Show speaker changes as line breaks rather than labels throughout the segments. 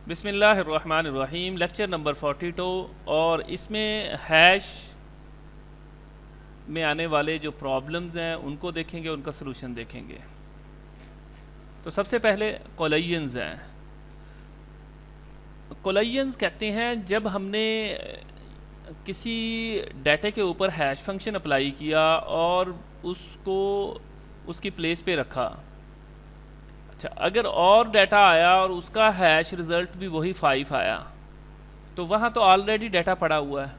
बिस्मिल्लाहिर्रहमानिर्रहीम। Lecture number 42 और इसमें हैश में आने वाले जो प्रॉब्लम्स हैं उनको देखेंगे, उनका सलूशन देखेंगे। तो सबसे पहले कोलिजन्स हैं। कोलिजन्स कहते हैं जब हमने किसी डाटा के ऊपर हैश फंक्शन अप्लाई किया और उसको उसकी प्लेस पे रखा। अच्छा, अगर और डाटा आया और उसका हैश रिज़ल्ट भी वही 5 आया तो वहाँ तो ऑलरेडी डाटा पड़ा हुआ है।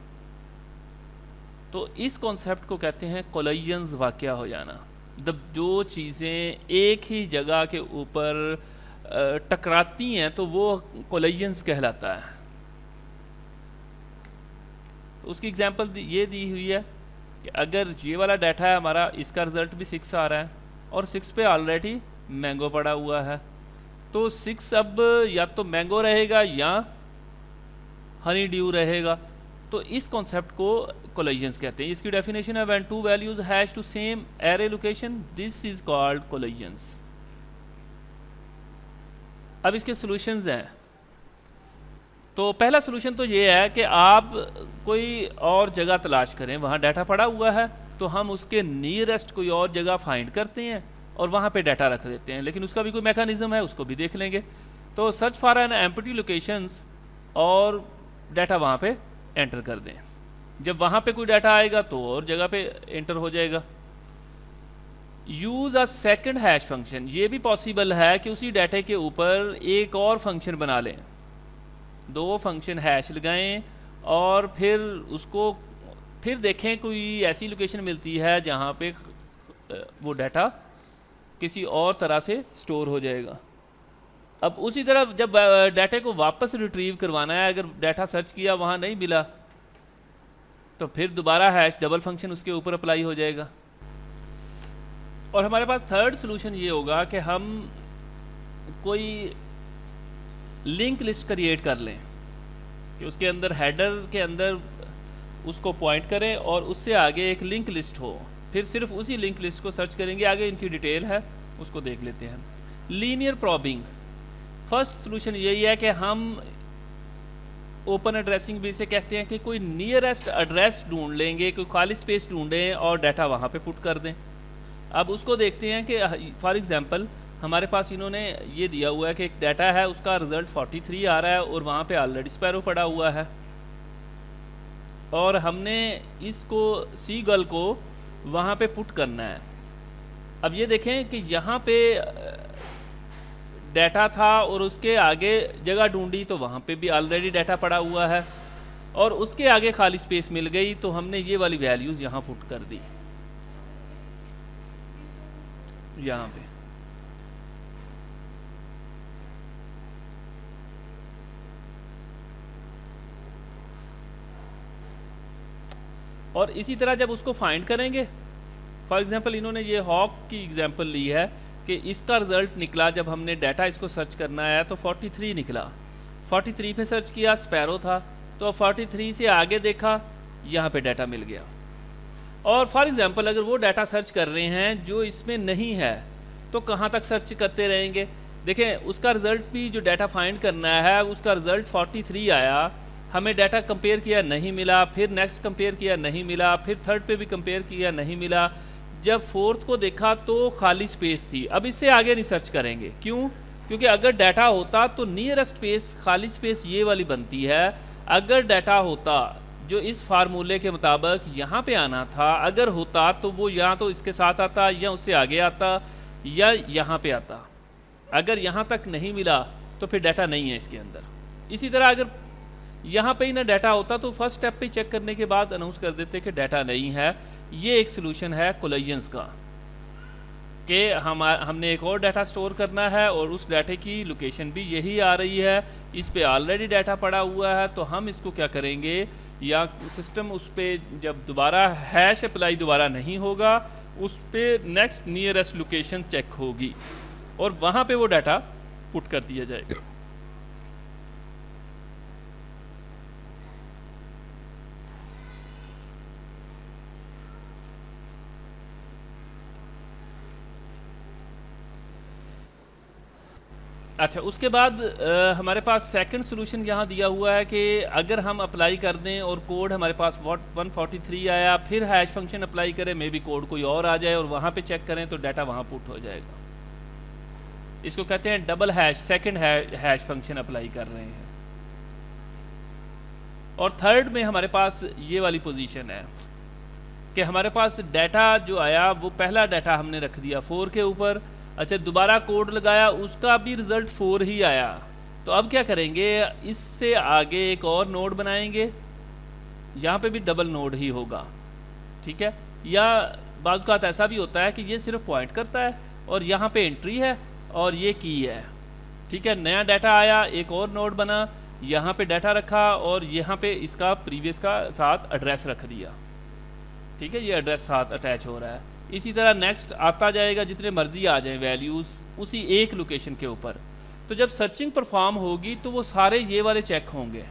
तो इस कॉन्सेप्ट को कहते हैं कोलिजन्स वाक़या हो जाना। जब जो चीज़ें एक ही जगह के ऊपर टकराती हैं तो वो कोलिजन्स कहलाता है। तो उसकी एग्जांपल ये दी हुई है कि अगर ये वाला डाटा है हमारा, इसका रिज़ल्ट भी 6 आ रहा है और 6 पे ऑलरेडी मैंगो पड़ा हुआ है, तो 6 अब या तो मैंगो रहेगा या हनी ड्यू रहेगा। तो इस कॉन्सेप्ट को कोलिजन्स कहते हैं। इसकी डेफिनेशन है when two values hash to same array location, this is called collisions. अब इसके सॉल्यूशंस हैं। तो पहला सॉल्यूशन तो ये है कि आप कोई और जगह तलाश करें, वहाँ डाटा पड़ा हुआ है तो हम उसके नियरेस्ट कोई और जगह फाइंड करते हैं और वहाँ पे डाटा रख देते हैं। लेकिन उसका भी कोई मैकेनिज्म है, उसको भी देख लेंगे। तो search for an empty locations और डाटा वहाँ पे एंटर कर दें। जब वहाँ पे कोई डाटा आएगा तो और जगह पे एंटर हो जाएगा। Use a second hash function, ये भी पॉसिबल है कि उसी डाटा के ऊपर एक और फंक्शन बना लें, दो फंक्शन हैश लगाएं और फिर देखें कोई ऐसी लोकेशन मिलती है जहाँ पे वो डाटा किसी और तरह से स्टोर हो जाएगा। अब उसी तरह जब डाटा को वापस रिट्रीव करवाना है, अगर डाटा सर्च किया वहाँ नहीं मिला तो फिर दोबारा हैश डबल फंक्शन उसके ऊपर अप्लाई हो जाएगा। और हमारे पास थर्ड सॉल्यूशन ये होगा कि हम कोई लिंक लिस्ट क्रिएट कर लें कि उसके अंदर हेडर के अंदर उसको पॉइंट करें और उससे आगे एक लिंक लिस्ट हो, फिर सिर्फ उसी लिंक लिस्ट को सर्च करेंगे। आगे इनकी डिटेल है, उसको देख लेते हैं। लीनियर प्रॉबिंग, फर्स्ट सॉल्यूशन यही है कि हम ओपन एड्रेसिंग भी से कहते हैं कि कोई नियरेस्ट एड्रेस ढूंढ लेंगे, कोई खाली स्पेस ढूंढें और डाटा वहाँ पे पुट कर दें। अब उसको देखते हैं कि फॉर एग्जांपल हमारे पास इन्होंने ये दिया हुआ है कि एक डाटा है, उसका रिज़ल्ट 43 आ रहा है और वहाँ पे ऑलरेडी स्पैरो पड़ा हुआ है और हमने इसको सीगल को वहाँ पे पुट करना है। अब ये देखें कि यहाँ पे डाटा था और उसके आगे जगह ढूंढी तो वहाँ पे भी ऑलरेडी डाटा पड़ा हुआ है और उसके आगे खाली स्पेस मिल गई तो हमने ये वाली वैल्यूज़ यहाँ पुट कर दी यहाँ पे। और इसी तरह जब उसको फाइंड करेंगे, फॉर एग्जांपल इन्होंने ये हॉक की एग्जांपल ली है कि इसका रिज़ल्ट निकला, जब हमने डाटा इसको सर्च करना है तो 43 निकला। 43 पे सर्च किया, स्पैरो था, तो 43 से आगे देखा, यहाँ पे डाटा मिल गया। और फॉर एग्जांपल अगर वो डाटा सर्च कर रहे हैं जो इसमें नहीं है तो कहाँ तक सर्च करते रहेंगे। देखें, उसका रिज़ल्ट भी जो डाटा फाइंड करना है उसका रिज़ल्ट 43 आया, हमें डाटा कंपेयर किया नहीं मिला, फिर नेक्स्ट कंपेयर किया नहीं मिला, फिर थर्ड पे भी कंपेयर किया नहीं मिला, जब फोर्थ को देखा तो खाली स्पेस थी। अब इससे आगे नहीं सर्च करेंगे, क्यों? क्योंकि अगर डाटा होता तो नियरेस्ट स्पेस खाली स्पेस ये वाली बनती है। अगर डाटा होता जो इस फार्मूले के मुताबिक यहाँ पे आना था, अगर होता तो वो या तो इसके साथ आता या उससे आगे आता या यहाँ पे आता। अगर यहाँ तक नहीं मिला तो फिर डाटा नहीं है इसके अंदर। इसी तरह अगर यहाँ पे ही ना डाटा होता तो फर्स्ट स्टेप पे चेक करने के बाद अनाउंस कर देते कि डाटा नहीं है। ये एक सॉल्यूशन है कोलिजन्स का कि हमने एक और डाटा स्टोर करना है और उस डाटे की लोकेशन भी यही आ रही है, इस पे ऑलरेडी डाटा पड़ा हुआ है, तो हम इसको क्या करेंगे, या सिस्टम उस पर जब दोबारा हैश अप्लाई दोबारा नहीं होगा, उस पर नेक्स्ट नियरेस्ट लोकेशन चेक होगी और वहाँ पे वो डाटा पुट कर दिया जाएगा। अच्छा, उसके बाद हमारे पास सेकंड सोल्यूशन यहाँ दिया हुआ है कि अगर हम अप्लाई कर दें और कोड हमारे पास 143 आया, फिर हैश फंक्शन अप्लाई करें, मे बी कोड कोई और आ जाए और वहाँ पे चेक करें तो डाटा वहाँ पुट हो जाएगा। इसको कहते हैं double hash, second hash function apply कर रहे हैं। और थर्ड में हमारे पास ये वाली पोजीशन है कि हमारे पास डाटा जो आया वो पहला डाटा हमने रख दिया 4 के ऊपर। अच्छा, दोबारा कोड लगाया, उसका भी रिज़ल्ट 4 ही आया। तो अब क्या करेंगे, इससे आगे एक और नोड बनाएंगे, यहाँ पे भी डबल नोड ही होगा, ठीक है। या बाज़ औक़ात ऐसा भी होता है कि ये सिर्फ पॉइंट करता है और यहाँ पे एंट्री है और ये की है, ठीक है। नया डाटा आया, एक और नोड बना, यहाँ पे डाटा रखा और यहाँ पे इसका प्रीवियस का साथ एड्रेस रख दिया, ठीक है। ये एड्रेस साथ अटैच हो रहा है। इसी तरह नेक्स्ट आता जाएगा, जितने मर्जी आ जाएं वैल्यूज़ उसी एक लोकेशन के ऊपर। तो जब सर्चिंग परफॉर्म होगी तो वो सारे ये वाले चेक होंगे,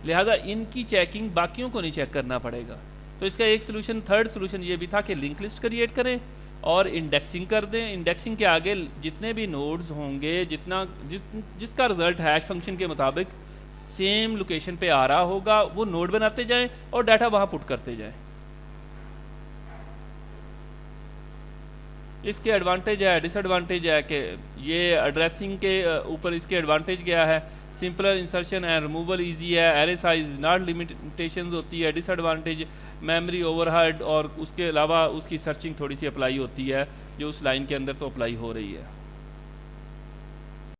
लिहाजा इनकी चेकिंग बाकियों को नहीं चेक करना पड़ेगा। तो इसका एक सोल्यूशन, थर्ड सोल्यूशन ये भी था कि लिंक लिस्ट क्रिएट करें और इंडेक्सिंग कर दें। इंडेक्सिंग के आगे जितने भी नोड्स होंगे, जिसका रिजल्ट हैश फंक्शन के मुताबिक सेम लोकेशन पे आ रहा होगा, वो नोड बनाते जाएं और डाटा वहाँ पुट करते जाएं। इसके एडवांटेज है, डिसएडवांटेज है कि ये एड्रेसिंग के ऊपर इसके एडवांटेज क्या है, simpler insertion and removal easy है, एरे साइज नॉट लिमिटेशंस होती है। डिसएडवांटेज मेमोरी ओवरहेड और उसके अलावा उसकी सर्चिंग थोड़ी सी अप्लाई होती है जो उस लाइन के अंदर तो अप्लाई हो रही है।